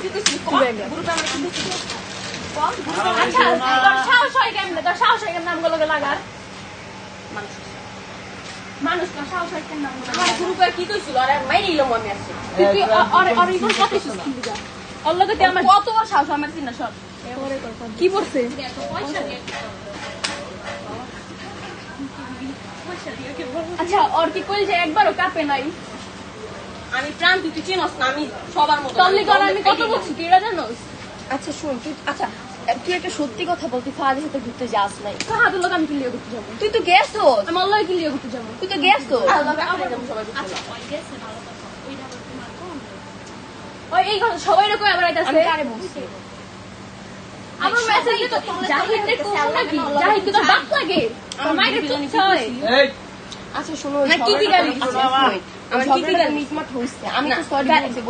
কি কইছিস গ্রুপে আমরা কি দিছি আচ্ছা তোর সাহস হয় কেমনে তোর সাহস হয় কেমনে আমগুলো লাগার মানুষ না সাহস হয় কেমনে আমার গ্রুপে কি কইছিল আরে মাইরে ইলো আমি আসছি তুই আর ইগোর কত কিছু কি যা আল্লাহকে তে আমার কত সাহস আমার চিন্তা সব কি করছে আচ্ছা আর কি কইল যে একবারও কাঁপে নাই আমি প্রাণ তুই চিনস না আমি সবার মতো আমি কত বলছি তুই এটা জানোস আচ্ছা শুন তুই আচ্ছা তুই একটা সত্যি কথা বল তুই ফাদের সাথে ঘুরতে যাস নাই কাহা তো লোক আমি কিলিয়ে করতে যাবো তুই তো গেছো আমি আল্লাহ কিলিয়ে করতে যাবো তুই তো গেছো ওই এই কথা সবাই রকম আবার আইতাছে আমি কারে বলছি আমার মেসেজ তো জাহিদের কোন নাকি জাহিদ তো বাপ লাগে আমার মাইরে তো ছয় আচ্ছা শোনো না কি কি গালি আমার কি কি মিটমাট হইছে আমি তো সরি বলছি